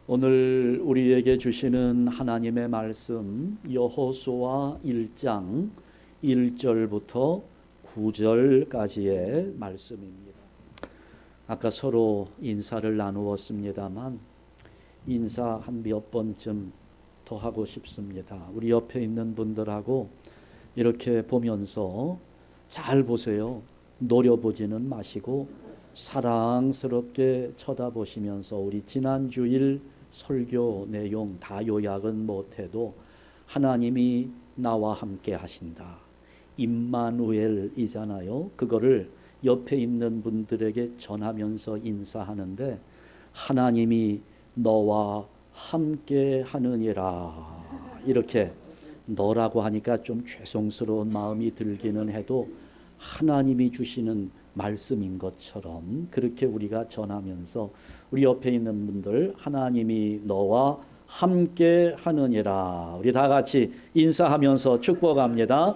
오늘 우리에게 주시는 하나님의 말씀 여호수아 1장 1절부터 9절까지의 말씀입니다. 아까 서로 인사를 나누었습니다만 인사 한 몇 번쯤 더 하고 싶습니다. 우리 옆에 있는 분들하고 이렇게 보면서 잘 보세요. 노려보지는 마시고 사랑스럽게 쳐다보시면서 우리 지난 주일 설교 내용 다 요약은 못해도 하나님이 나와 함께 하신다. 임마누엘이잖아요. 그거를 옆에 있는 분들에게 전하면서 인사하는데 하나님이 너와 함께 하느니라. 이렇게 너라고 하니까 좀 죄송스러운 마음이 들기는 해도 하나님이 주시는 말씀인 것처럼 그렇게 우리가 전하면서 우리 옆에 있는 분들 하나님이 너와 함께 하느니라. 우리 다 같이 인사하면서 축복합니다.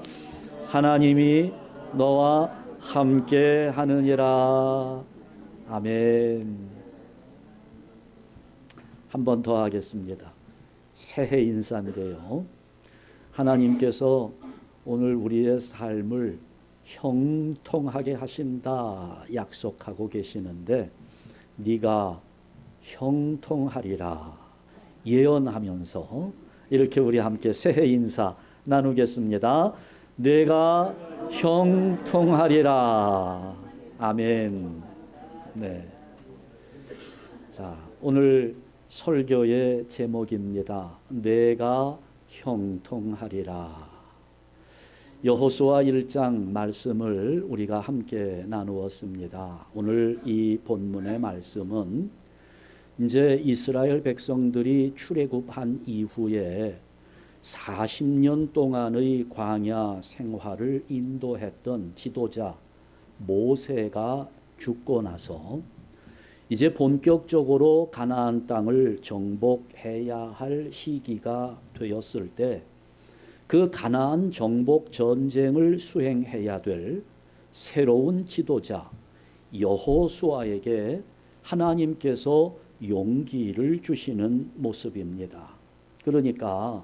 하나님이 너와 함께 하느니라. 아멘. 한 번 더 하겠습니다. 새해 인사인데요. 하나님께서 오늘 우리의 삶을 형통하게 하신다 약속하고 계시는데 네가 형통하리라 예언하면서 이렇게 우리 함께 새해 인사 나누겠습니다. 내가 형통하리라. 아멘. 네. 자, 오늘 설교의 제목입니다. 내가 형통하리라. 여호수아 1장 말씀을 우리가 함께 나누었습니다. 오늘 이 본문의 말씀은 이제 이스라엘 백성들이 출애굽한 이후에 40년 동안의 광야 생활을 인도했던 지도자 모세가 죽고 나서 이제 본격적으로 가나안 땅을 정복해야 할 시기가 되었을 때 그 가나안 정복 전쟁을 수행해야 될 새로운 지도자 여호수아에게 하나님께서 용기를 주시는 모습입니다. 그러니까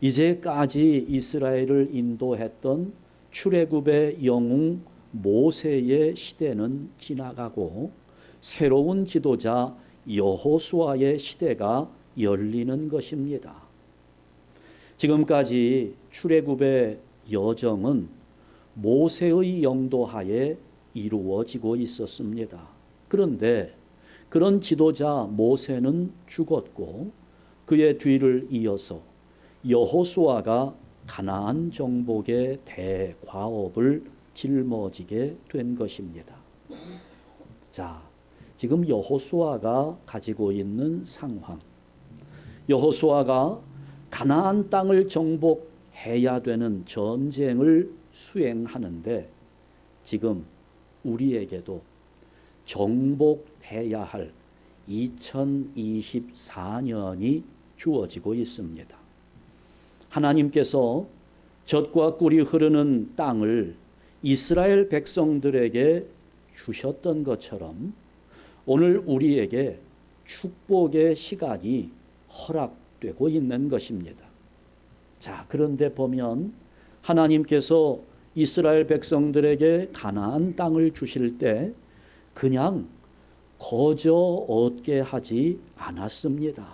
이제까지 이스라엘을 인도했던 출애굽의 영웅 모세의 시대는 지나가고 새로운 지도자 여호수아의 시대가 열리는 것입니다. 지금까지 출애굽의 여정은 모세의 영도하에 이루어지고 있었습니다. 그런데 그런 지도자 모세는 죽었고 그의 뒤를 이어서 여호수아가 가나안 정복의 대과업을 짊어지게 된 것입니다. 자, 지금 여호수아가 가지고 있는 상황, 여호수아가 가나안 땅을 정복해야 되는 전쟁을 수행하는데 지금 우리에게도 정복해야 할 2024년이 주어지고 있습니다. 하나님께서 젖과 꿀이 흐르는 땅을 이스라엘 백성들에게 주셨던 것처럼 오늘 우리에게 축복의 시간이 허락되고 있는 것입니다. 자, 그런데 보면 하나님께서 이스라엘 백성들에게 가나안 땅을 주실 때 그냥 거저 얻게 하지 않았습니다.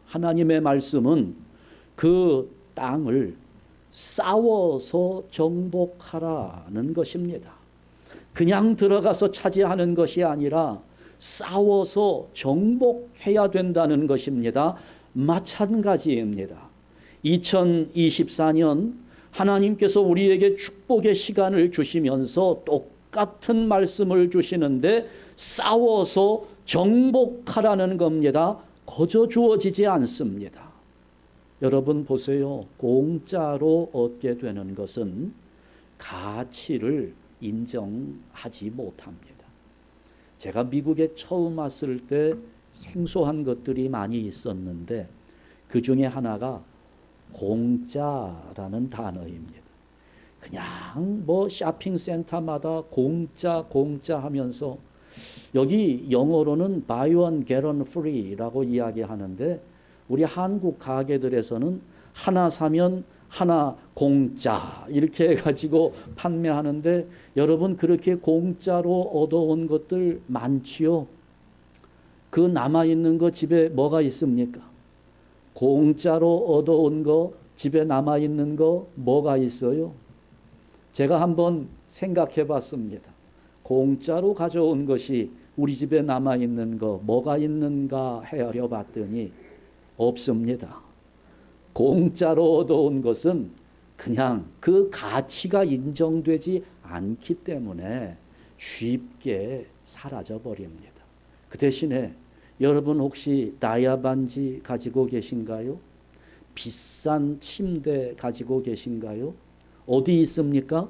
하나님의 말씀은 그 땅을 싸워서 정복하라는 것입니다. 그냥 들어가서 차지하는 것이 아니라 싸워서 정복해야 된다는 것입니다. 마찬가지입니다. 2024년 하나님께서 우리에게 축복의 시간을 주시면서 똑같은 말씀을 주시는데 싸워서 정복하라는 겁니다. 거저 주어지지 않습니다. 여러분 보세요. 공짜로 얻게 되는 것은 가치를 인정하지 못합니다. 제가 미국에 처음 왔을 때 생소한 것들이 많이 있었는데 그 중에 하나가 공짜라는 단어입니다. 그냥 뭐 쇼핑센터마다 공짜 하면서 여기 영어로는 buy one get one free라고 이야기하는데 우리 한국 가게들에서는 하나 사면 하나 공짜 이렇게 해가지고 판매하는데 여러분 그렇게 공짜로 얻어온 것들 많지요. 그 남아있는 거 집에 뭐가 있습니까? 공짜로 얻어온 거 집에 남아있는 거 뭐가 있어요? 제가 한번 생각해 봤습니다. 공짜로 가져온 것이 우리 집에 남아있는 거 뭐가 있는가 헤아려 봤더니 없습니다. 공짜로 얻어온 것은 그냥 그 가치가 인정되지 않기 때문에 쉽게 사라져 버립니다. 그 대신에 여러분 혹시 다이아 반지 가지고 계신가요? 비싼 침대 가지고 계신가요? 어디 있습니까?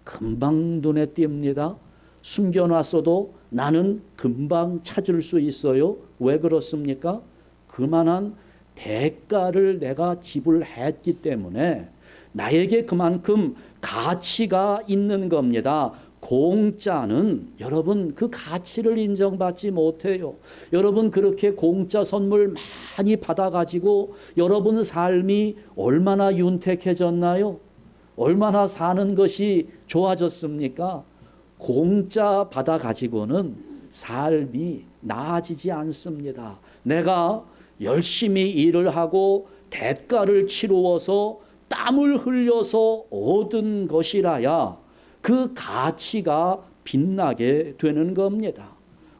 금방 눈에 띕니다. 숨겨놨어도 나는 금방 찾을 수 있어요. 왜 그렇습니까? 그만한 대가를 내가 지불했기 때문에 나에게 그만큼 가치가 있는 겁니다. 공짜는 여러분 그 가치를 인정받지 못해요. 여러분 그렇게 공짜 선물 많이 받아가지고 여러분 삶이 얼마나 윤택해졌나요? 얼마나 사는 것이 좋아졌습니까? 공짜 받아가지고는 삶이 나아지지 않습니다. 내가 열심히 일을 하고 대가를 치루어서 땀을 흘려서 얻은 것이라야 그 가치가 빛나게 되는 겁니다.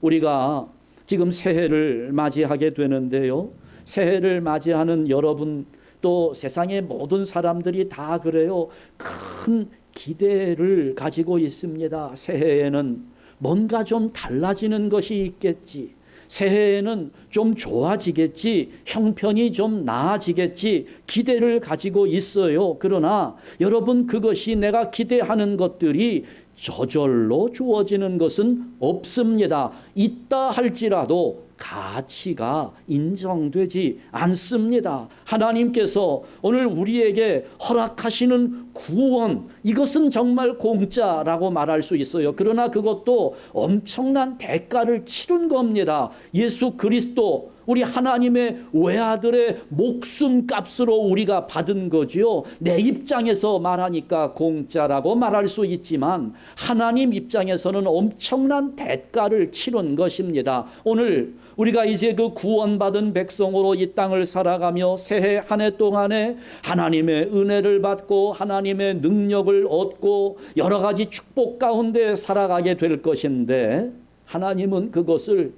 우리가 지금 새해를 맞이하게 되는데요. 새해를 맞이하는 여러분 또 세상의 모든 사람들이 다 그래요. 큰 기대를 가지고 있습니다. 새해에는 뭔가 좀 달라지는 것이 있겠지. 새해에는 좀 좋아지겠지. 형편이 좀 나아지겠지. 기대를 가지고 있어요. 그러나 여러분 그것이 내가 기대하는 것들이 저절로 주어지는 것은 없습니다. 있다 할지라도 가치가 인정되지 않습니다. 하나님께서 오늘 우리에게 허락하시는 구원, 이것은 정말 공짜라고 말할 수 있어요. 그러나 그것도 엄청난 대가를 치른 겁니다. 예수 그리스도 우리 하나님의 외아들의 목숨값으로 우리가 받은 거지요. 내 입장에서 말하니까 공짜라고 말할 수 있지만 하나님 입장에서는 엄청난 대가를 치른 것입니다. 오늘 우리가 이제 그 구원받은 백성으로 이 땅을 살아가며 새해 한 해 동안에 하나님의 은혜를 받고 하나님의 능력을 얻고 여러 가지 축복 가운데 살아가게 될 것인데 하나님은 그것을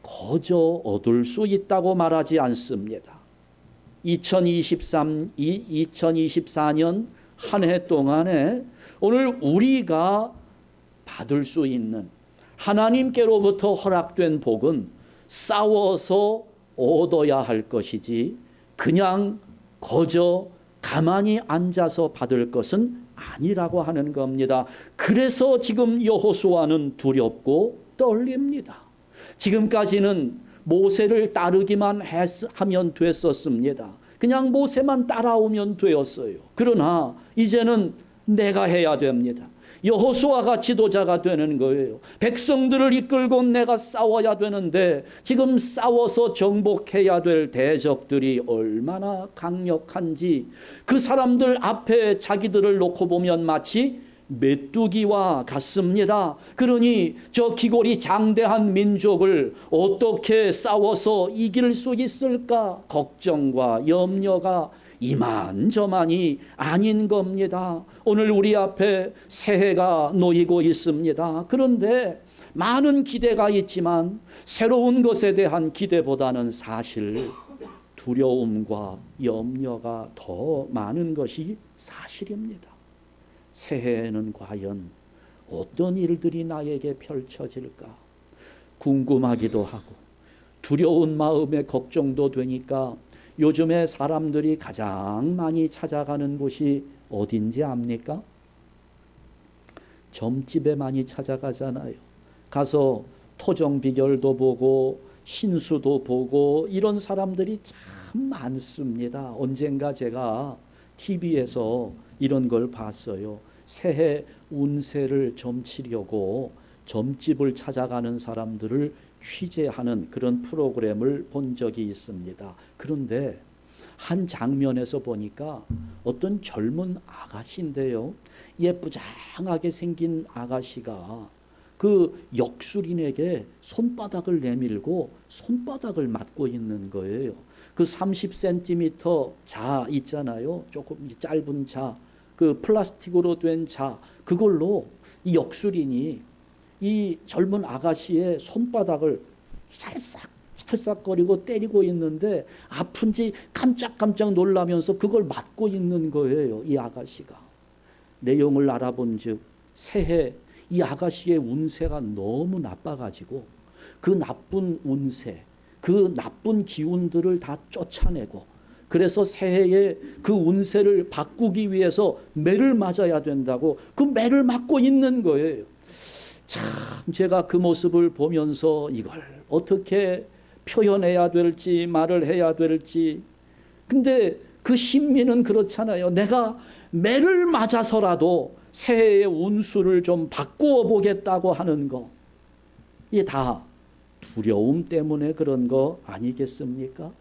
거저 얻을 수 있다고 말하지 않습니다. 2024년 한 해 동안에 오늘 우리가 받을 수 있는 하나님께로부터 허락된 복은 싸워서 얻어야 할 것이지 그냥 거저 가만히 앉아서 받을 것은 아니라고 하는 겁니다. 그래서 지금 여호수아는 두렵고 떨립니다. 지금까지는 모세를 따르기만 하면 됐었습니다. 그냥 모세만 따라오면 되었어요. 그러나 이제는 내가 해야 됩니다. 여호수아가 지도자가 되는 거예요. 백성들을 이끌고 내가 싸워야 되는데 지금 싸워서 정복해야 될 대적들이 얼마나 강력한지 그 사람들 앞에 자기들을 놓고 보면 마치 메뚜기와 같습니다. 그러니 저 기골이 장대한 민족을 어떻게 싸워서 이길 수 있을까? 걱정과 염려가 이만저만이 아닌 겁니다. 오늘 우리 앞에 새해가 놓이고 있습니다. 그런데 많은 기대가 있지만 새로운 것에 대한 기대보다는 사실 두려움과 염려가 더 많은 것이 사실입니다. 새해에는 과연 어떤 일들이 나에게 펼쳐질까 궁금하기도 하고 두려운 마음에 걱정도 되니까 요즘에 사람들이 가장 많이 찾아가는 곳이 어딘지 압니까? 점집에 많이 찾아가잖아요. 가서 토정 비결도 보고 신수도 보고 이런 사람들이 참 많습니다. 언젠가 제가 TV에서 이런 걸 봤어요. 새해 운세를 점치려고 점집을 찾아가는 사람들을 취재하는 그런 프로그램을 본 적이 있습니다. 그런데 한 장면에서 보니까 어떤 젊은 아가씨인데요, 예쁘장하게 생긴 아가씨가 그 역술인에게 손바닥을 내밀고 손바닥을 맞고 있는 거예요. 그 30cm 자 있잖아요, 조금 짧은 자, 그 플라스틱으로 된 자, 그걸로 이 역술인이 이 젊은 아가씨의 손바닥을 찰싹찰싹거리고 때리고 있는데 아픈지 깜짝깜짝 놀라면서 그걸 맞고 있는 거예요, 이 아가씨가. 내용을 알아본 즉 새해 이 아가씨의 운세가 너무 나빠가지고 그 나쁜 운세, 그 나쁜 기운들을 다 쫓아내고, 그래서 새해에 그 운세를 바꾸기 위해서 매를 맞아야 된다고 그 매를 맞고 있는 거예요. 참 제가 그 모습을 보면서 이걸 어떻게 표현해야 될지 말을 해야 될지. 근데 그 신민은 그렇잖아요. 내가 매를 맞아서라도 새해의 운수를 좀 바꾸어 보겠다고 하는 거, 이게 다 두려움 때문에 그런 거 아니겠습니까?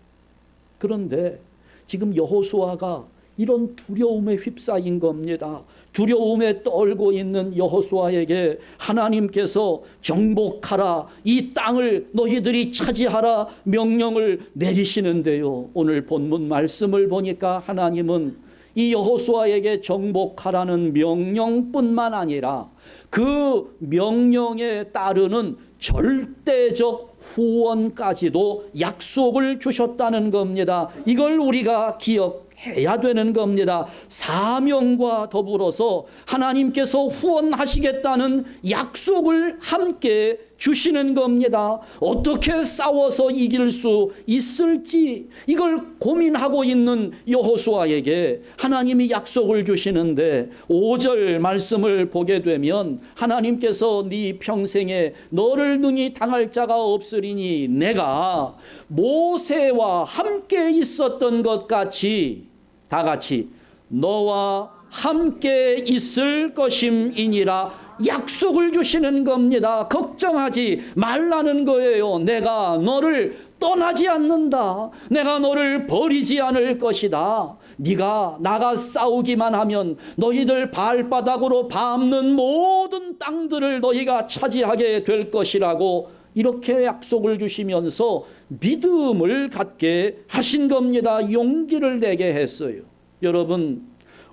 그런데 지금 여호수아가 이런 두려움에 휩싸인 겁니다. 두려움에 떨고 있는 여호수아에게 하나님께서 정복하라, 이 땅을 너희들이 차지하라 명령을 내리시는데요, 오늘 본문 말씀을 보니까 하나님은 이 여호수아에게 정복하라는 명령뿐만 아니라 그 명령에 따르는 절대적 후원까지도 약속을 주셨다는 겁니다. 이걸 우리가 기억해야 되는 겁니다. 사명과 더불어서 하나님께서 후원하시겠다는 약속을 함께 주시는 겁니다. 어떻게 싸워서 이길 수 있을지 이걸 고민하고 있는 여호수아에게 하나님이 약속을 주시는데 5절 말씀을 보게 되면 하나님께서 네 평생에 너를 능히 당할 자가 없으리니 내가 모세와 함께 있었던 것 같이 다 같이 너와 함께 있을 것임이니라 약속을 주시는 겁니다. 걱정하지 말라는 거예요. 내가 너를 떠나지 않는다. 내가 너를 버리지 않을 것이다. 네가 나가 싸우기만 하면 너희들 발바닥으로 밟는 모든 땅들을 너희가 차지하게 될 것이라고 이렇게 약속을 주시면서 믿음을 갖게 하신 겁니다. 용기를 내게 했어요. 여러분,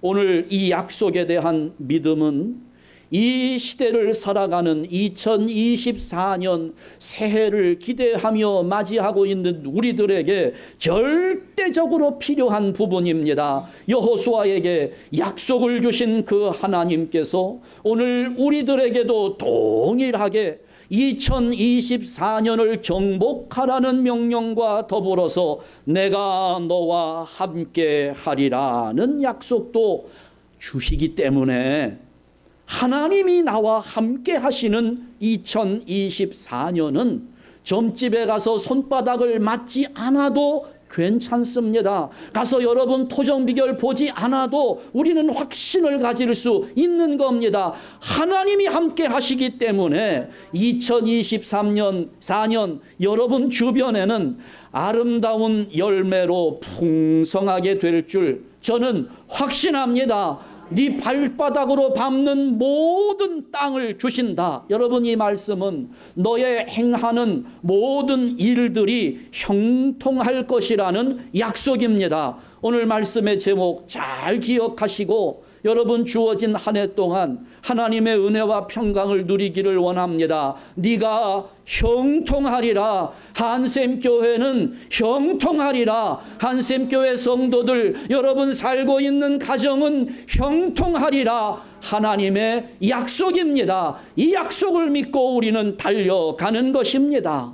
오늘 이 약속에 대한 믿음은 이 시대를 살아가는 2024년 새해를 기대하며 맞이하고 있는 우리들에게 절대적으로 필요한 부분입니다. 여호수아에게 약속을 주신 그 하나님께서 오늘 우리들에게도 동일하게 2024년을 정복하라는 명령과 더불어서 내가 너와 함께 하리라는 약속도 주시기 때문에 하나님이 나와 함께 하시는 2024년은 점집에 가서 손바닥을 맞지 않아도 괜찮습니다. 가서 여러분 토정비결 보지 않아도 우리는 확신을 가질 수 있는 겁니다. 하나님이 함께 하시기 때문에 2023년 4년 여러분 주변에는 아름다운 열매로 풍성하게 될 줄 저는 확신합니다. 네 발바닥으로 밟는 모든 땅을 주신다. 여러분, 이 말씀은 너의 행하는 모든 일들이 형통할 것이라는 약속입니다. 오늘 말씀의 제목 잘 기억하시고 여러분 주어진 한 해 동안 하나님의 은혜와 평강을 누리기를 원합니다. 네가 형통하리라. 한샘교회는 형통하리라. 한샘교회 성도들 여러분 살고 있는 가정은 형통하리라. 하나님의 약속입니다. 이 약속을 믿고 우리는 달려가는 것입니다.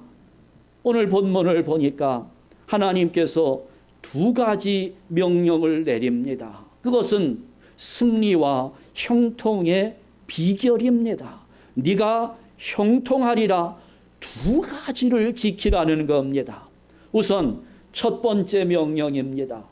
오늘 본문을 보니까 하나님께서 두 가지 명령을 내립니다. 그것은 승리와 형통의 비결입니다. 네가 형통하리라. 두 가지를 지키라는 겁니다. 우선 첫 번째 명령입니다.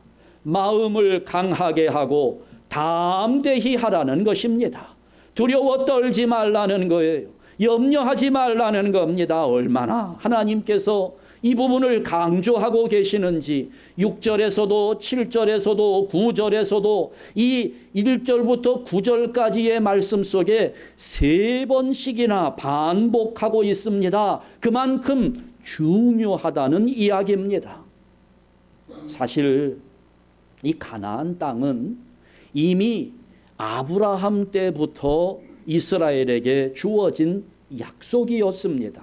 마음을 강하게 하고 담대히 하라는 것입니다. 두려워 떨지 말라는 거예요. 염려하지 말라는 겁니다. 얼마나 하나님께서 이 부분을 강조하고 계시는지 6절에서도 7절에서도 9절에서도 이 1절부터 9절까지의 말씀 속에 3번씩이나 반복하고 있습니다. 그만큼 중요하다는 이야기입니다. 사실 이 가나안 땅은 이미 아브라함 때부터 이스라엘에게 주어진 약속이었습니다.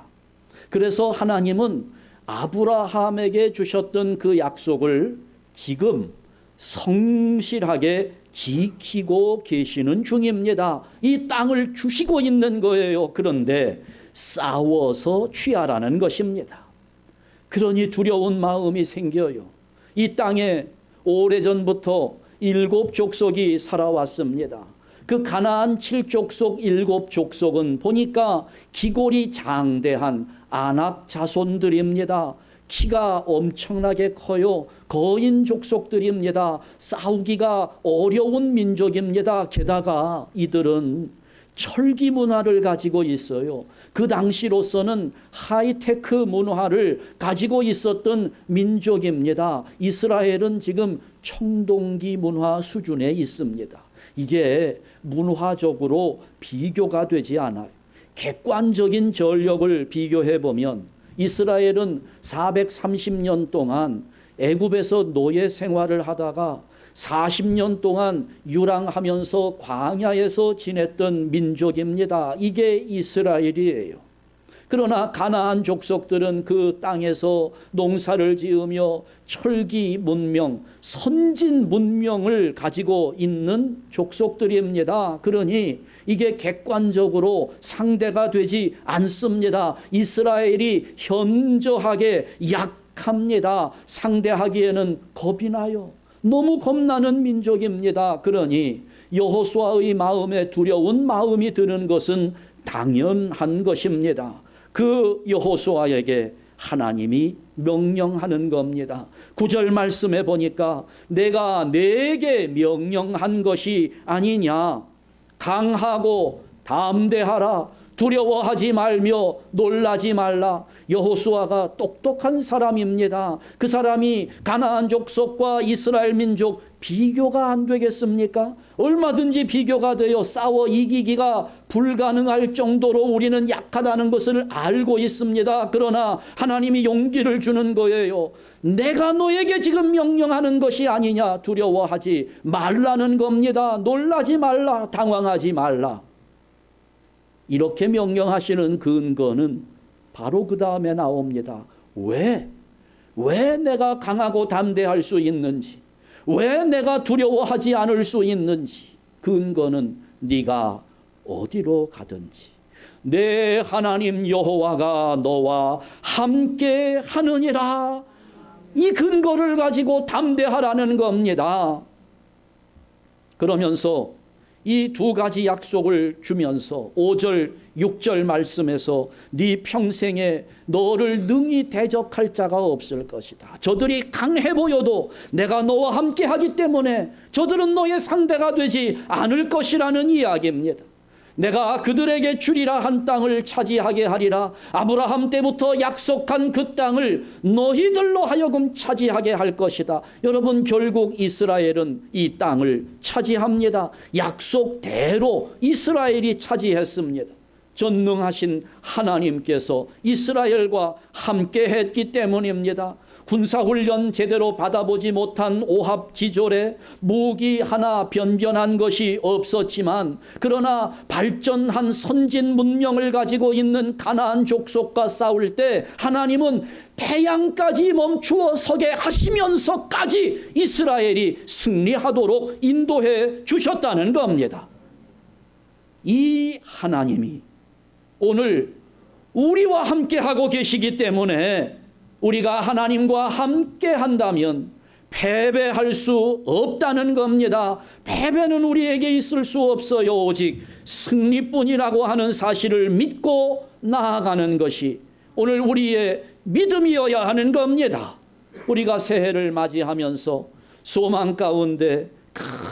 그래서 하나님은 아브라함에게 주셨던 그 약속을 지금 성실하게 지키고 계시는 중입니다. 이 땅을 주시고 있는 거예요. 그런데 싸워서 취하라는 것입니다. 그러니 두려운 마음이 생겨요. 이 땅에 오래전부터 7족속이 살아왔습니다. 그 가나안 7족속 7족속은 보니까 기골이 장대한 아낙 자손들입니다. 키가 엄청나게 커요. 거인 족속들입니다. 싸우기가 어려운 민족입니다. 게다가 이들은 철기 문화를 가지고 있어요. 그 당시로서는 하이테크 문화를 가지고 있었던 민족입니다. 이스라엘은 지금 청동기 문화 수준에 있습니다. 이게 문화적으로 비교가 되지 않아요. 객관적인 전력을 비교해 보면 이스라엘은 430년 동안 애굽에서 노예 생활을 하다가 40년 동안 유랑하면서 광야에서 지냈던 민족입니다. 이게 이스라엘이에요. 그러나 가나안 족속들은 그 땅에서 농사를 지으며 철기 문명, 선진 문명을 가지고 있는 족속들입니다. 그러니 이게 객관적으로 상대가 되지 않습니다. 이스라엘이 현저하게 약합니다. 상대하기에는 겁이 나요. 너무 겁나는 민족입니다. 그러니 여호수아의 마음에 두려운 마음이 드는 것은 당연한 것입니다. 그 여호수아에게 하나님이 명령하는 겁니다. 9절 말씀에 보니까 내가 네게 명령한 것이 아니냐. 강하고 담대하라. 두려워하지 말며 놀라지 말라. 여호수아가 똑똑한 사람입니다. 그 사람이 가나안 족속과 이스라엘 민족 비교가 안 되겠습니까? 얼마든지 비교가 되어 싸워 이기기가 불가능할 정도로 우리는 약하다는 것을 알고 있습니다. 그러나 하나님이 용기를 주는 거예요. 내가 너에게 지금 명령하는 것이 아니냐. 두려워하지 말라는 겁니다. 놀라지 말라. 당황하지 말라. 이렇게 명령하시는 근거는 바로 그 다음에 나옵니다. 왜 내가 강하고 담대할 수 있는지, 왜 내가 두려워하지 않을 수 있는지, 근거는 네가 어디로 가든지 내 하나님 여호와가 너와 함께 하느니라. 이 근거를 가지고 담대하라는 겁니다. 그러면서 이 두 가지 약속을 주면서 5절 6절 말씀에서 네 평생에 너를 능히 대적할 자가 없을 것이다. 저들이 강해 보여도 내가 너와 함께 하기 때문에 저들은 너의 상대가 되지 않을 것이라는 이야기입니다. 내가 그들에게 주리라 한 땅을 차지하게 하리라. 아브라함 때부터 약속한 그 땅을 너희들로 하여금 차지하게 할 것이다. 여러분, 결국 이스라엘은 이 땅을 차지합니다. 약속대로 이스라엘이 차지했습니다. 전능하신 하나님께서 이스라엘과 함께 했기 때문입니다. 군사훈련 제대로 받아보지 못한 오합지졸에 무기 하나 변변한 것이 없었지만, 그러나 발전한 선진 문명을 가지고 있는 가나안 족속과 싸울 때 하나님은 태양까지 멈추어 서게 하시면서까지 이스라엘이 승리하도록 인도해 주셨다는 겁니다. 이 하나님이 오늘 우리와 함께 하고 계시기 때문에 우리가 하나님과 함께 한다면 패배할 수 없다는 겁니다. 패배는 우리에게 있을 수 없어요. 오직 승리뿐이라고 하는 사실을 믿고 나아가는 것이 오늘 우리의 믿음이어야 하는 겁니다. 우리가 새해를 맞이하면서 소망 가운데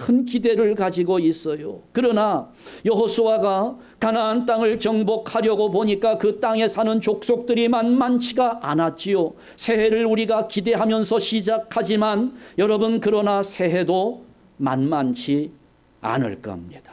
큰 기대를 가지고 있어요. 그러나 여호수아가 가나안 땅을 정복하려고 보니까 그 땅에 사는 족속들이 만만치가 않았지요. 새해를 우리가 기대하면서 시작하지만 여러분, 그러나 새해도 만만치 않을 겁니다.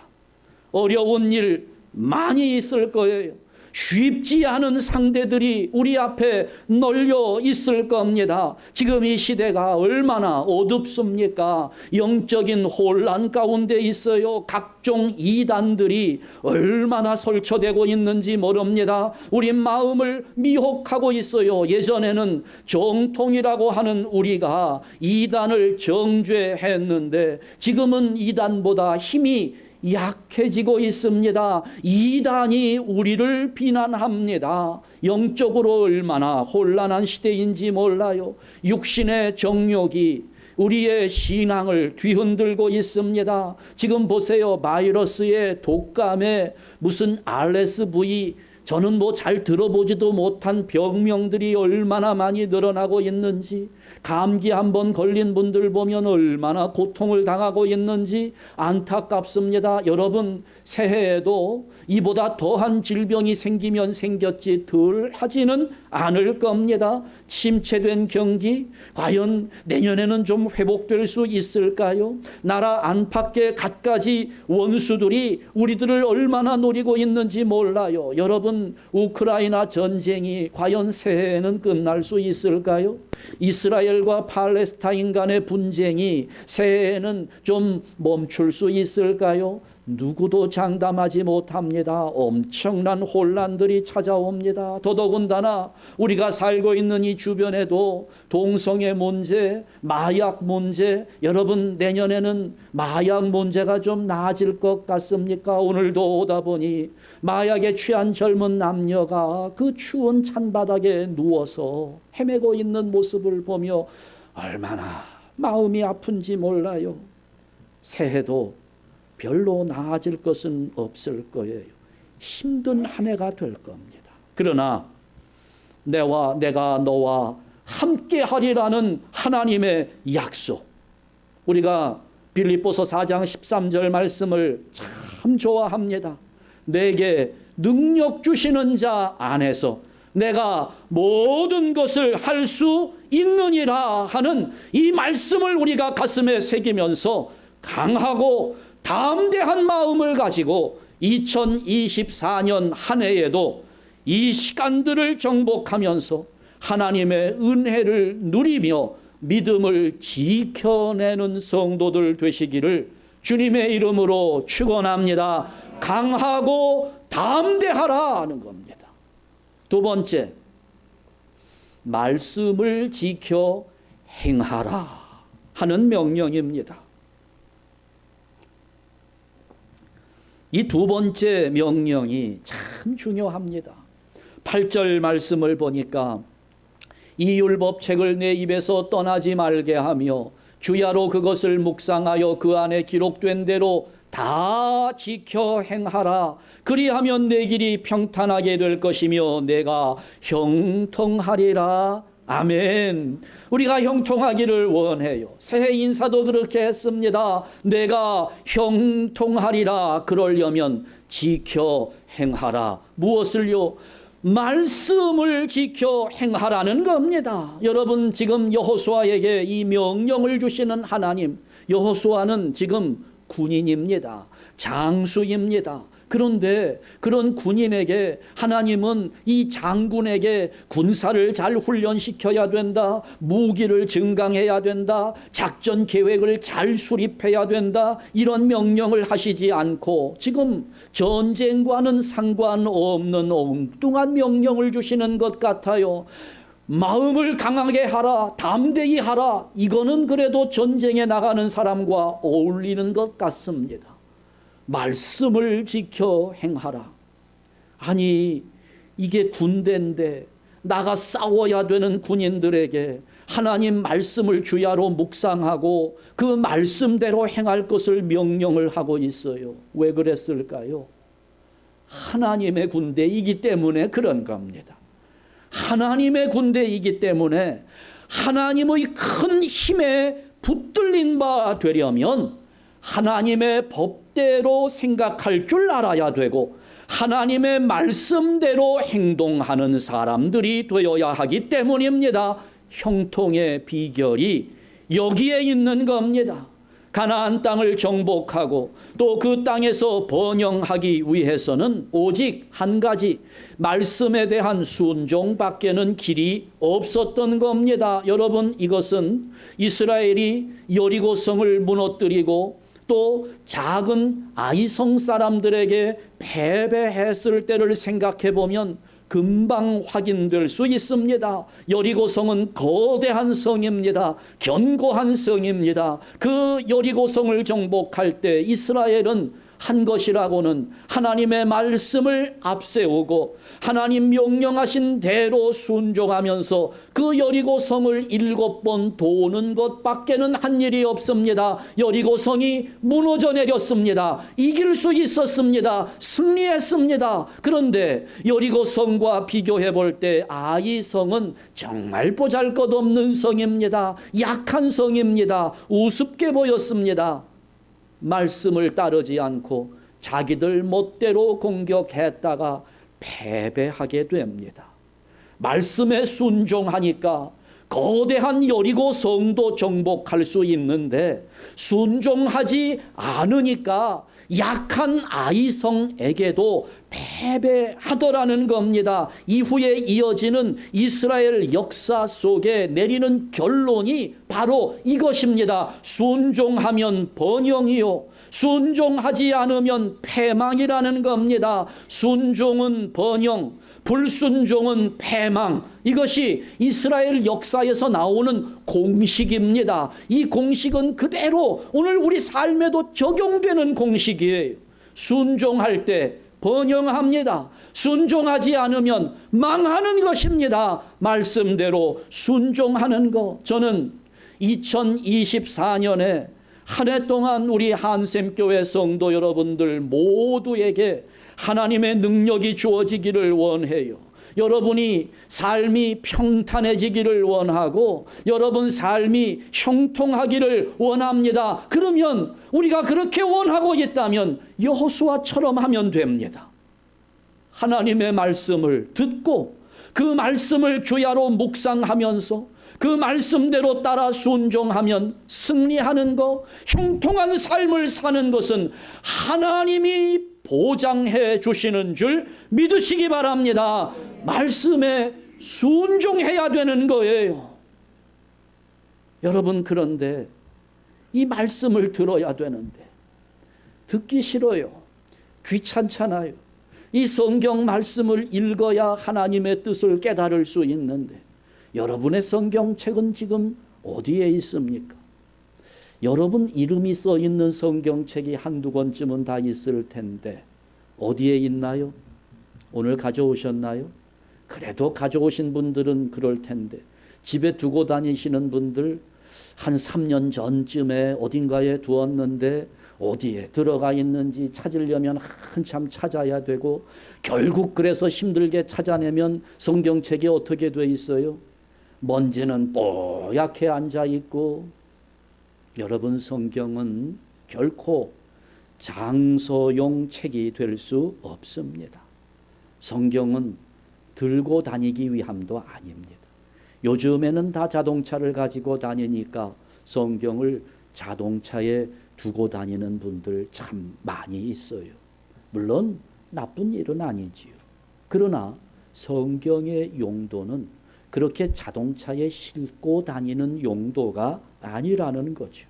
어려운 일 많이 있을 거예요. 쉽지 않은 상대들이 우리 앞에 널려 있을 겁니다. 지금 이 시대가 얼마나 어둡습니까? 영적인 혼란 가운데 있어요. 각종 이단들이 얼마나 설쳐되고 있는지 모릅니다. 우리 마음을 미혹하고 있어요. 예전에는 정통이라고 하는 우리가 이단을 정죄했는데 지금은 이단보다 힘이 약해지고 있습니다. 이단이 우리를 비난합니다. 영적으로 얼마나 혼란한 시대인지 몰라요. 육신의 정욕이 우리의 신앙을 뒤흔들고 있습니다. 지금 보세요. 바이러스의 독감에 무슨 RSV, 저는 뭐 잘 들어보지도 못한 병명들이 얼마나 많이 늘어나고 있는지, 감기 한번 걸린 분들 보면 얼마나 고통을 당하고 있는지 안타깝습니다. 여러분, 새해에도 이보다 더한 질병이 생기면 생겼지 덜 하지는 않을 겁니다. 침체된 경기, 과연 내년에는 좀 회복될 수 있을까요? 나라 안팎의 갖가지 원수들이 우리들을 얼마나 노리고 있는지 몰라요. 여러분, 우크라이나 전쟁이 과연 새해에는 끝날 수 있을까요? 이스라엘과 팔레스타인 간의 분쟁이 새해에는 좀 멈출 수 있을까요? 누구도 장담하지 못합니다. 엄청난 혼란들이 찾아옵니다. 더더군다나 우리가 살고 있는 이 주변에도 동성애 문제, 마약 문제, 여러분, 내년에는 마약 문제가 좀 나아질 것 같습니까? 오늘도 오다 보니 마약에 취한 젊은 남녀가 그 추운 찬바닥에 누워서 헤매고 있는 모습을 보며 얼마나 마음이 아픈지 몰라요. 새해도 별로 나아질 것은 없을 거예요. 힘든 한 해가 될 겁니다. 그러나 내가 너와 함께 하리라는 하나님의 약속, 우리가 빌립보서 4장 13절 말씀을 참 좋아합니다. 내게 능력 주시는 자 안에서 내가 모든 것을 할 수 있느니라 하는 이 말씀을 우리가 가슴에 새기면서 강하고 담대한 마음을 가지고 2024년 한 해에도 이 시간들을 정복하면서 하나님의 은혜를 누리며 믿음을 지켜내는 성도들 되시기를 주님의 이름으로 축원합니다. 강하고 담대하라 하는 겁니다. 두 번째, 말씀을 지켜 행하라 하는 명령입니다. 이 두 번째 명령이 참 중요합니다. 8절 말씀을 보니까 이 율법책을 내 입에서 떠나지 말게 하며 주야로 그것을 묵상하여 그 안에 기록된 대로 다 지켜 행하라. 그리하면 내 길이 평탄하게 될 것이며 내가 형통하리라. 아멘. 우리가 형통하기를 원해요. 새해 인사도 그렇게 했습니다. 내가 형통하리라. 그러려면 지켜 행하라. 무엇을요? 말씀을 지켜 행하라는 겁니다. 여러분, 지금 여호수아에게 이 명령을 주시는 하나님, 여호수아는 지금 군인입니다. 장수입니다. 그런데 그런 군인에게 하나님은 이 장군에게 군사를 잘 훈련시켜야 된다. 무기를 증강해야 된다. 작전 계획을 잘 수립해야 된다. 이런 명령을 하시지 않고 지금 전쟁과는 상관없는 엉뚱한 명령을 주시는 것 같아요. 마음을 강하게 하라, 담대히 하라. 이거는 그래도 전쟁에 나가는 사람과 어울리는 것 같습니다. 말씀을 지켜 행하라. 아니, 이게 군대인데 나가 싸워야 되는 군인들에게 하나님 말씀을 주야로 묵상하고 그 말씀대로 행할 것을 명령을 하고 있어요. 왜 그랬을까요? 하나님의 군대이기 때문에 그런 겁니다. 하나님의 군대이기 때문에 하나님의 큰 힘에 붙들린 바 되려면 하나님의 법대로 생각할 줄 알아야 되고 하나님의 말씀대로 행동하는 사람들이 되어야 하기 때문입니다. 형통의 비결이 여기에 있는 겁니다. 가나안 땅을 정복하고 또 그 땅에서 번영하기 위해서는 오직 한 가지 말씀에 대한 순종밖에는 길이 없었던 겁니다. 여러분, 이것은 이스라엘이 여리고성을 무너뜨리고 또 작은 아이성 사람들에게 패배했을 때를 생각해 보면 금방 확인될 수 있습니다. 여리고성은 거대한 성입니다. 견고한 성입니다. 그 여리고성을 정복할 때 이스라엘은 한 것이라고는 하나님의 말씀을 앞세우고 하나님 명령하신 대로 순종하면서 그 여리고성을 7번 도는 것밖에는 한 일이 없습니다. 여리고성이 무너져 내렸습니다. 이길 수 있었습니다. 승리했습니다. 그런데 여리고성과 비교해 볼 때 아이성은 정말 보잘것없는 성입니다. 약한 성입니다. 우습게 보였습니다. 말씀을 따르지 않고 자기들 멋대로 공격했다가 패배하게 됩니다. 말씀에 순종하니까 거대한 여리고 성도 정복할 수 있는데 순종하지 않으니까 약한 아이성에게도 패배하더라는 겁니다. 이후에 이어지는 이스라엘 역사 속에 내리는 결론이 바로 이것입니다. 순종하면 번영이요, 순종하지 않으면 패망이라는 겁니다. 순종은 번영, 불순종은 패망. 이것이 이스라엘 역사에서 나오는 공식입니다. 이 공식은 그대로 오늘 우리 삶에도 적용되는 공식이에요. 순종할 때 번영합니다. 순종하지 않으면 망하는 것입니다. 말씀대로 순종하는 것. 저는 2024년에 한 해 동안 우리 한샘교회 성도 여러분들 모두에게 하나님의 능력이 주어지기를 원해요. 여러분이 삶이 평탄해지기를 원하고 여러분 삶이 형통하기를 원합니다. 그러면 우리가 그렇게 원하고 있다면 여호수아처럼 하면 됩니다. 하나님의 말씀을 듣고 그 말씀을 주야로 묵상하면서 그 말씀대로 따라 순종하면 승리하는 것, 형통한 삶을 사는 것은 하나님이 보장해 주시는 줄 믿으시기 바랍니다. 말씀에 순종해야 되는 거예요. 여러분, 그런데 이 말씀을 들어야 되는데 듣기 싫어요. 귀찮잖아요. 이 성경 말씀을 읽어야 하나님의 뜻을 깨달을 수 있는데 여러분의 성경책은 지금 어디에 있습니까? 여러분 이름이 써 있는 성경책이 한두 권쯤은 다 있을 텐데 어디에 있나요? 오늘 가져오셨나요? 그래도 가져오신 분들은 그럴 텐데 집에 두고 다니시는 분들 한 3년 전쯤에 어딘가에 두었는데 어디에 들어가 있는지 찾으려면 한참 찾아야 되고 결국 그래서 힘들게 찾아내면 성경책이 어떻게 돼 있어요? 먼지는 뽀얗게 앉아있고. 여러분, 성경은 결코 장소용 책이 될 수 없습니다. 성경은 들고 다니기 위함도 아닙니다. 요즘에는 다 자동차를 가지고 다니니까 성경을 자동차에 두고 다니는 분들 참 많이 있어요. 물론 나쁜 일은 아니지요. 그러나 성경의 용도는 그렇게 자동차에 싣고 다니는 용도가 아니라는 거죠.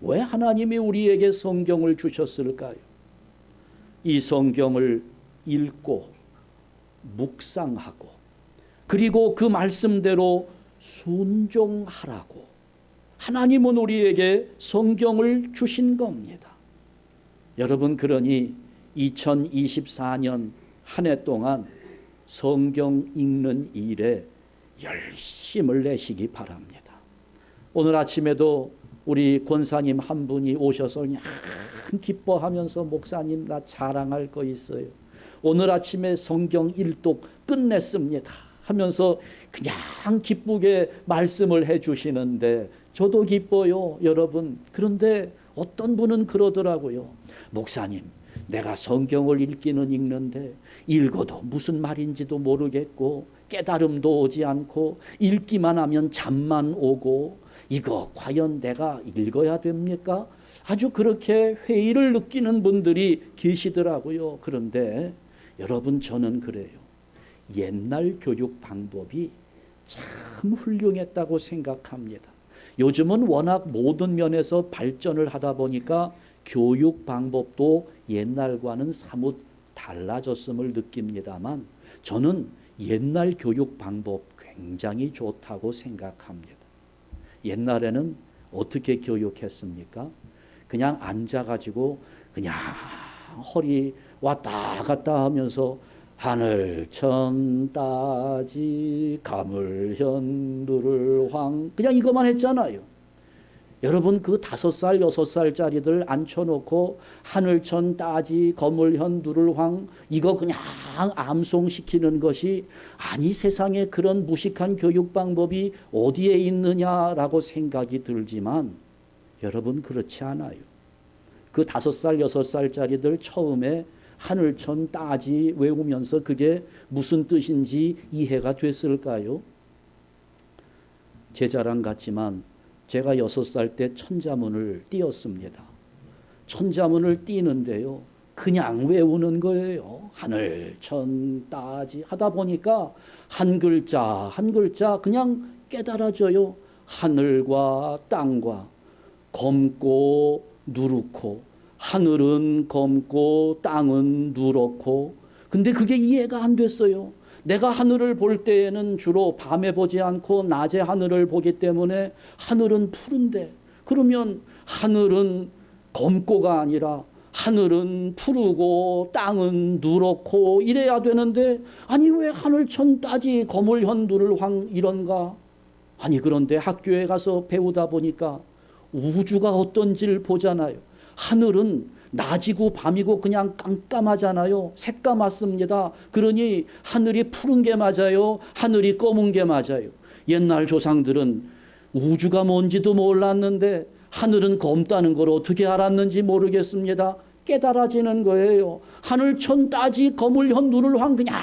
왜 하나님이 우리에게 성경을 주셨을까요? 이 성경을 읽고 묵상하고 그리고 그 말씀대로 순종하라고 하나님은 우리에게 성경을 주신 겁니다. 여러분, 그러니 2024년 한 해 동안 성경 읽는 일에 열심을 내시기 바랍니다. 오늘 아침에도 우리 권사님 한 분이 오셔서 그냥 기뻐하면서 목사님 나 자랑할 거 있어요. 오늘 아침에 성경 일독 끝냈습니다 하면서 그냥 기쁘게 말씀을 해 주시는데 저도 기뻐요, 여러분. 그런데 어떤 분은 그러더라고요. 목사님, 내가 성경을 읽기는 읽는데 읽어도 무슨 말인지도 모르겠고 깨달음도 오지 않고 읽기만 하면 잠만 오고 이거 과연 내가 읽어야 됩니까? 아주 그렇게 회의를 느끼는 분들이 계시더라고요. 그런데 여러분, 저는 그래요. 옛날 교육 방법이 참 훌륭했다고 생각합니다. 요즘은 워낙 모든 면에서 발전을 하다 보니까 교육 방법도 옛날과는 사뭇 달라졌음을 느낍니다만 저는 옛날 교육 방법 굉장히 좋다고 생각합니다. 옛날에는 어떻게 교육했습니까? 그냥 앉아가지고 그냥 허리 왔다 갔다 하면서 하늘 천 따지 가물현 누를 황, 그냥 이것만 했잖아요. 여러분, 그 5살 6살짜리들 앉혀놓고 하늘 천 따지 거물현 누를 황 이거 그냥 암송시키는 것이, 아니 세상에 그런 무식한 교육 방법이 어디에 있느냐라고 생각이 들지만 여러분, 그렇지 않아요. 그 5살 6살짜리들 처음에 하늘천 따지 외우면서 그게 무슨 뜻인지 이해가 됐을까요? 제 자랑 같지만 제가 6살 때 천자문을 띄었습니다. 천자문을 띄는데요, 그냥 외우는 거예요. 하늘천 따지 하다 보니까 한 글자 한 글자 그냥 깨달아져요. 하늘과 땅과 검고 누르고, 하늘은 검고 땅은 누렇고. 근데 그게 이해가 안 됐어요. 내가 하늘을 볼 때에는 주로 밤에 보지 않고 낮에 하늘을 보기 때문에 하늘은 푸른데, 그러면 하늘은 검고가 아니라 하늘은 푸르고 땅은 누렇고 이래야 되는데, 아니 왜 하늘천 따지 거물현 누를 황 이런가? 아니 그런데 학교에 가서 배우다 보니까 우주가 어떤지를 보잖아요. 하늘은 낮이고 밤이고 그냥 깜깜하잖아요. 새까맣습니다. 그러니 하늘이 푸른 게 맞아요? 하늘이 검은 게 맞아요? 옛날 조상들은 우주가 뭔지도 몰랐는데 하늘은 검다는 걸 어떻게 알았는지 모르겠습니다. 깨달아지는 거예요. 하늘천 따지 거물현 누를 황 그냥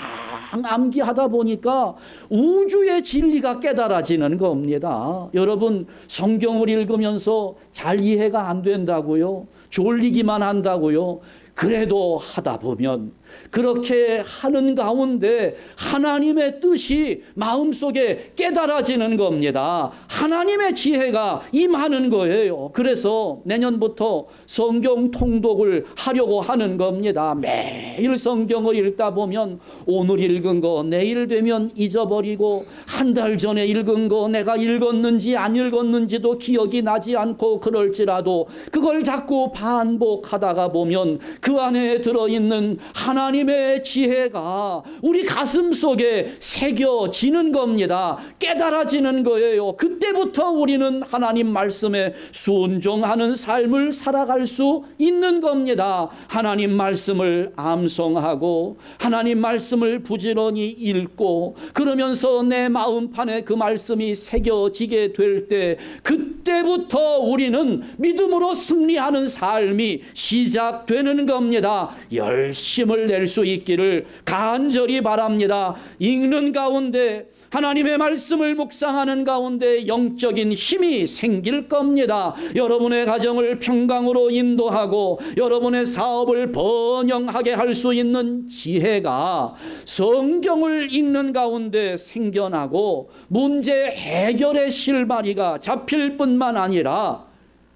암기하다 보니까 우주의 진리가 깨달아지는 겁니다. 여러분, 성경을 읽으면서 잘 이해가 안 된다고요? 졸리기만 한다고요? 그래도 하다 보면 그렇게 하는 가운데 하나님의 뜻이 마음속에 깨달아지는 겁니다. 하나님의 지혜가 임하는 거예요. 그래서 내년부터 성경 통독을 하려고 하는 겁니다. 매일 성경을 읽다 보면 오늘 읽은 거 내일 되면 잊어버리고, 한 달 전에 읽은 거 내가 읽었는지 안 읽었는지도 기억이 나지 않고 그럴지라도 그걸 자꾸 반복하다가 보면 그 안에 들어있는 하나님의 지혜가 우리 가슴 속에 새겨지는 겁니다. 깨달아지는 거예요. 그때부터 우리는 하나님 말씀에 순종하는 삶을 살아갈 수 있는 겁니다. 하나님 말씀을 암송하고 하나님 말씀을 부지런히 읽고 그러면서 내 마음판에 그 말씀이 새겨지게 될 때, 그때부터 우리는 믿음으로 승리하는 삶이 시작되는 겁니다. 열심을 낼 수 있기를 간절히 바랍니다. 읽는 가운데, 하나님의 말씀을 묵상하는 가운데 영적인 힘이 생길 겁니다. 여러분의 가정을 평강으로 인도하고 여러분의 사업을 번영하게 할 수 있는 지혜가 성경을 읽는 가운데 생겨나고, 문제 해결의 실마리가 잡힐 뿐만 아니라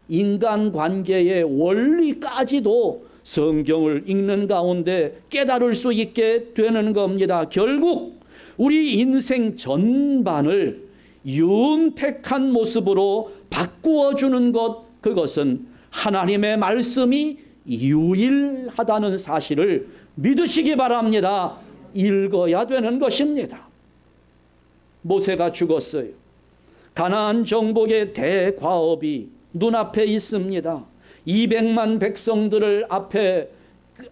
인간관계의 원리까지도 성경을 읽는 가운데 깨달을 수 있게 되는 겁니다. 결국 우리 인생 전반을 윤택한 모습으로 바꾸어 주는 것, 그것은 하나님의 말씀이 유일하다는 사실을 믿으시기 바랍니다. 읽어야 되는 것입니다. 모세가 죽었어요. 가나안 정복의 대과업이 눈앞에 있습니다. 200만 백성들을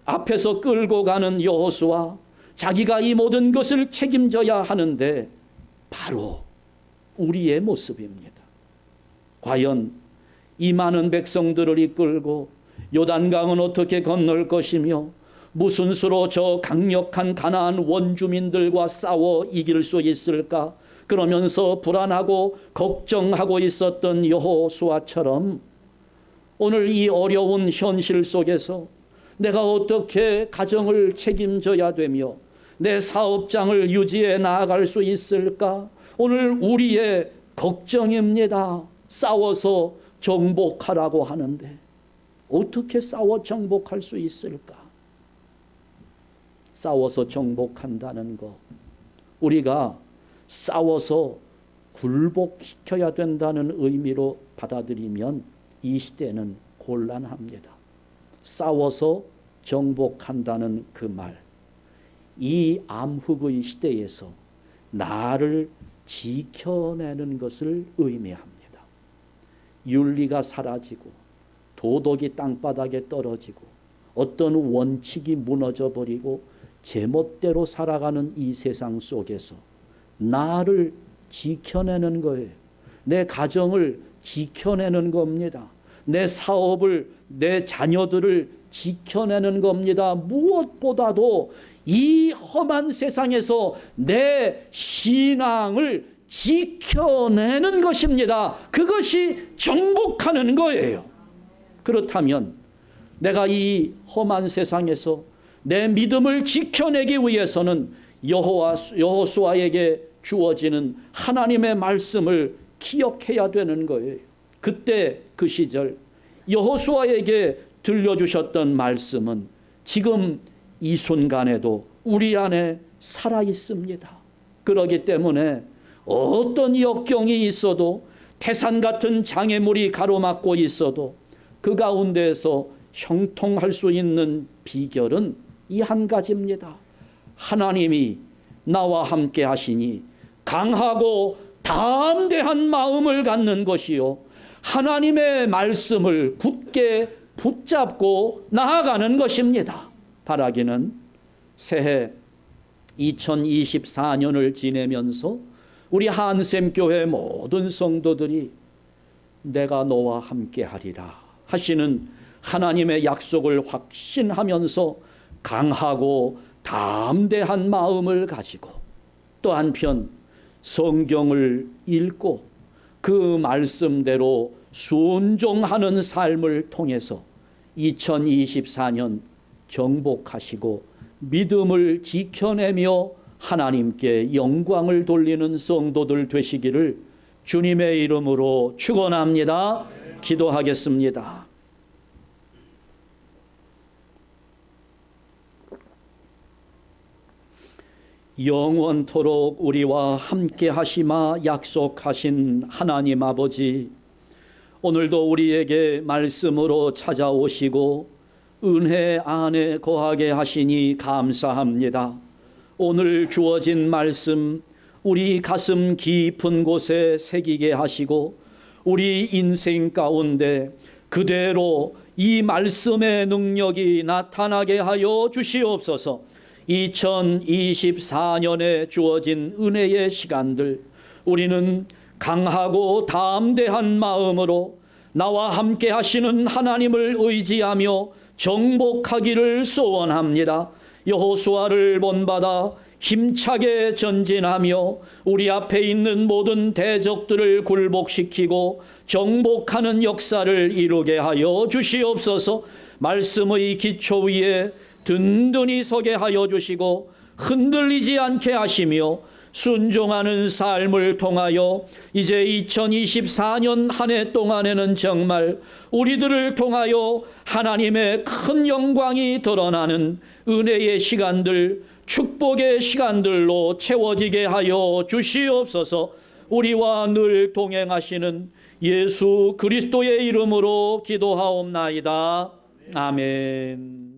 앞에서 끌고 가는 여호수아, 자기가 이 모든 것을 책임져야 하는데 바로 우리의 모습입니다. 과연 이 많은 백성들을 이끌고 요단강은 어떻게 건널 것이며 무슨 수로 저 강력한 가나안 원주민들과 싸워 이길 수 있을까? 그러면서 불안하고 걱정하고 있었던 여호수아처럼 오늘 이 어려운 현실 속에서 내가 어떻게 가정을 책임져야 되며 내 사업장을 유지해 나아갈 수 있을까? 오늘 우리의 걱정입니다. 싸워서 정복하라고 하는데 어떻게 싸워 정복할 수 있을까? 싸워서 정복한다는 것, 우리가 싸워서 굴복시켜야 된다는 의미로 받아들이면 이 시대는 곤란합니다. 싸워서 정복한다는 그 말, 이 암흑의 시대에서 나를 지켜내는 것을 의미합니다. 윤리가 사라지고 도덕이 땅바닥에 떨어지고 어떤 원칙이 무너져 버리고 제멋대로 살아가는 이 세상 속에서 나를 지켜내는 거예요. 내 가정을 지켜내는 겁니다. 내 사업을, 내 자녀들을 지켜내는 겁니다. 무엇보다도 이 험한 세상에서 내 신앙을 지켜내는 것입니다. 그것이 정복하는 거예요. 그렇다면 내가 이 험한 세상에서 내 믿음을 지켜내기 위해서는 여호수아에게 주어지는 하나님의 말씀을 기억해야 되는 거예요. 그때 그 시절 여호수아에게 들려주셨던 말씀은 지금 이 순간에도 우리 안에 살아 있습니다. 그렇기 때문에 어떤 역경이 있어도 태산 같은 장애물이 가로막고 있어도 그 가운데에서 형통할 수 있는 비결은 이 한 가지입니다. 하나님이 나와 함께 하시니 강하고 담대한 마음을 갖는 것이요, 하나님의 말씀을 굳게 붙잡고 나아가는 것입니다. 바라기는 새해 2024년을 지내면서 우리 한샘교회 모든 성도들이 내가 너와 함께 하리라 하시는 하나님의 약속을 확신하면서 강하고 담대한 마음을 가지고 또 한편 성경을 읽고 그 말씀대로 순종하는 삶을 통해서 2024년 정복하시고 믿음을 지켜내며 하나님께 영광을 돌리는 성도들 되시기를 주님의 이름으로 축원합니다. 기도하겠습니다. 영원토록 우리와 함께 하시마 약속하신 하나님 아버지, 오늘도 우리에게 말씀으로 찾아오시고 은혜 안에 거하게 하시니 감사합니다. 오늘 주어진 말씀 우리 가슴 깊은 곳에 새기게 하시고 우리 인생 가운데 그대로 이 말씀의 능력이 나타나게 하여 주시옵소서. 2024년에 주어진 은혜의 시간들, 우리는 강하고 담대한 마음으로 나와 함께 하시는 하나님을 의지하며 정복하기를 소원합니다. 여호수아를 본받아 힘차게 전진하며 우리 앞에 있는 모든 대적들을 굴복시키고 정복하는 역사를 이루게 하여 주시옵소서. 말씀의 기초 위에 든든히 서게 하여 주시고 흔들리지 않게 하시며 순종하는 삶을 통하여 이제 2024년 한 해 동안에는 정말 우리들을 통하여 하나님의 큰 영광이 드러나는 은혜의 시간들, 축복의 시간들로 채워지게 하여 주시옵소서. 우리와 늘 동행하시는 예수 그리스도의 이름으로 기도하옵나이다. 아멘.